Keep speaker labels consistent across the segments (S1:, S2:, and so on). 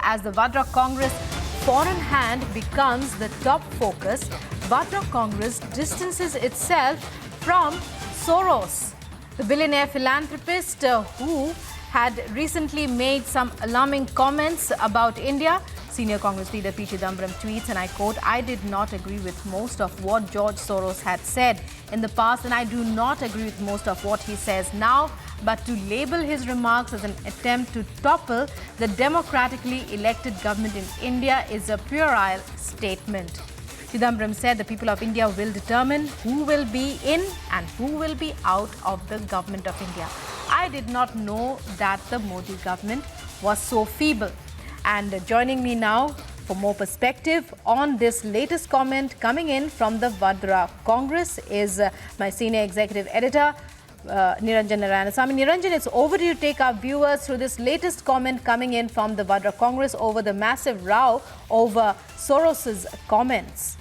S1: as the Vadra-Congress foreign hand becomes the top focus. Vadra-Congress distances itself from Soros, the billionaire philanthropist who had recently made some alarming comments about India. Senior Congress leader P. Chidambaram tweets, and I quote, "I did not agree with most of what George Soros had said in the past, and I do not agree with most of what he says now, but to label his remarks as an attempt to topple the democratically elected government in India is a puerile statement." Chidambaram said the people of India will determine who will be in and who will be out of the government of India. I did not know that the Modi government was so feeble. And joining me now for more perspective on this latest comment coming in from the Vadra-Congress is my senior executive editor, Niranjan Narayanasamy. Niranjan, it's over to you to take our viewers through this latest comment coming in from the Vadra-Congress over the massive row over Soros's comments.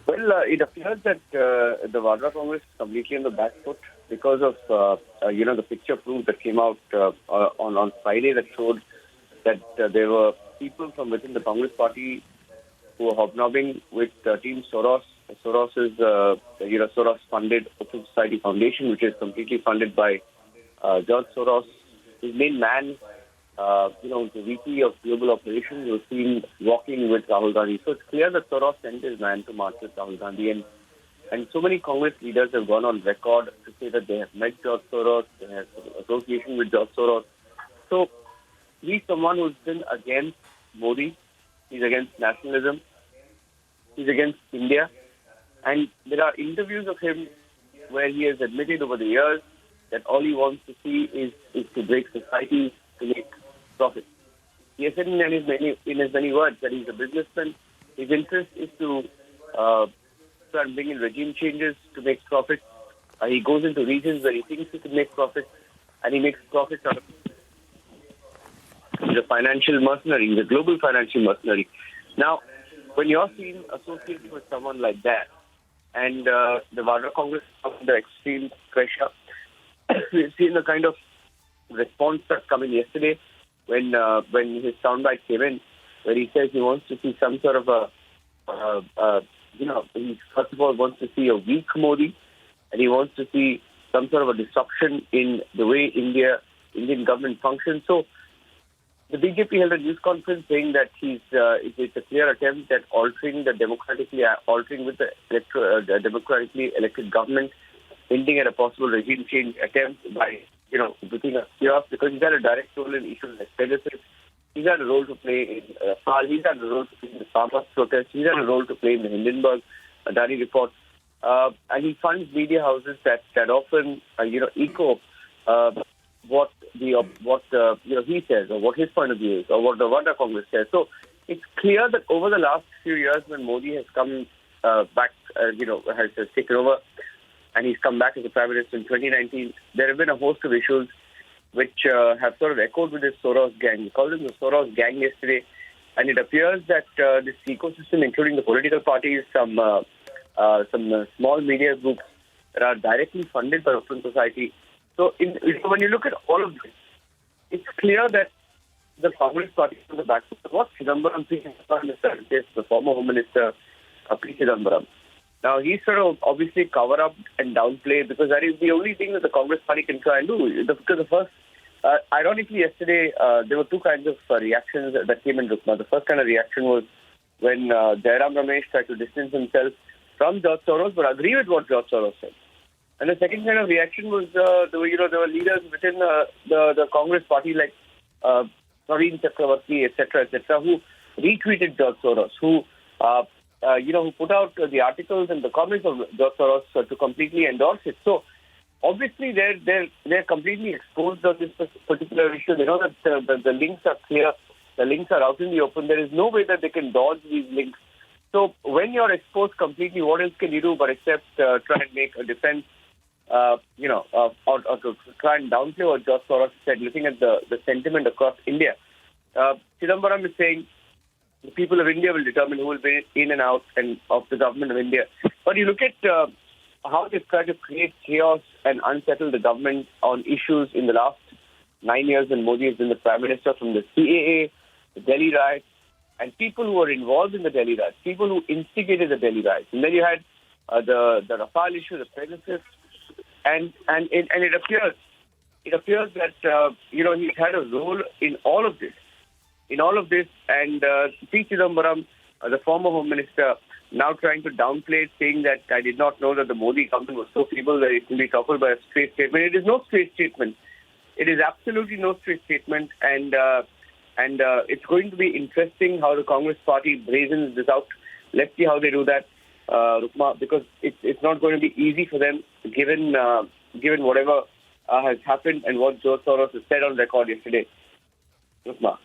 S2: Well, it appears that the Vadra-Congress is completely on the back foot because of, the picture proof that came out on Friday that showed that there were people from within the Congress party who were hobnobbing with Team Soros. Soros is, Soros-funded Open Society Foundation, which is completely funded by George Soros. His main man, the VP of Global Operations, was seen walking with Rahul Gandhi. So it's clear that Soros sent his man to march with Rahul Gandhi. And so many Congress leaders have gone on record to say that they have met George Soros, they have association with George Soros. So he's someone who's been against Modi, he's against nationalism, he's against India. And there are interviews of him where he has admitted over the years that all he wants to see is to break society, to make profit. He has said in his many words that he's a businessman. His interest is to try and bring in regime changes to make profit. He goes into regions where he thinks he can make profit, and he makes profits out of it. He's a financial mercenary. He's a global financial mercenary. Now, when you're seen associated with someone like that, and the Vadra-Congress is under extreme pressure, we've seen the kind of response that's coming yesterday when his soundbite came in, where he says he wants to see some sort of he first of all wants to see a weak Modi, and he wants to see some sort of a disruption in the way Indian government functions. So the BJP held a news conference saying that it's a clear attempt at altering with the democratically elected government, hinting at a possible regime change attempt by putting a chaos, because he's had a direct role in issues like Pegasus. He's had a role to play in he's had a role to play in the farmers' protest. He's had a role to play in the Hindenburg Adani report. And he funds media houses that often, echo what he says, or what his point of view is, or what the Vadra-Congress says. So it's clear that over the last few years, when Modi has come back, has taken over, and he's come back as a prime minister in 2019, there have been a host of issues which have sort of echoed with this Soros gang. We called them the Soros gang yesterday, and it appears that this ecosystem, including the political parties, some small media groups that are directly funded by Open Society. So when you look at all of this, it's clear that the Congress party is on the back foot. What Chidambaram, the former Home Minister P. Chidambaram. Now, he's sort of obviously cover up and downplay, because that is the only thing that the Congress party can try and do. Because the first, ironically, yesterday, there were two kinds of reactions that came in. The first kind of reaction was when Jairam Ramesh tried to distance himself from George Soros, but agree with what George Soros said. And the second kind of reaction was there were leaders within the Congress party like Praveen Chakravarti, etc., who retweeted George Soros, who put out the articles and the comments of George Soros to completely endorse it. So obviously they're completely exposed on this particular issue. They know that the links are clear, the links are out in the open. There is no way that they can dodge these links. So when you're exposed completely, what else can you do but except try and make a defense, or to try and downplay what George Soros said, looking at the sentiment across India. Chidambaram is saying the people of India will determine who will be in and out of the government of India. But you look at how they've tried to create chaos and unsettle the government on issues in the last 9 years when Modi has been the Prime Minister, from the CAA, the Delhi riots, and people who were involved in the Delhi riots, people who instigated the Delhi riots. And then you had the Rafale issue, the Pegasus, and it appears that he's had a role in all of this. And P. Chidambaram, the former Home Minister, now trying to downplay it, saying that I did not know that the Modi government was so feeble that it can be toppled by a straight statement. It is no straight statement. It is absolutely no straight statement, and it's going to be interesting how the Congress party brazens this out. Let's see how they do that, Rukma, because it's not going to be easy for them, given whatever has happened and what George Soros has said on record yesterday. Rukma.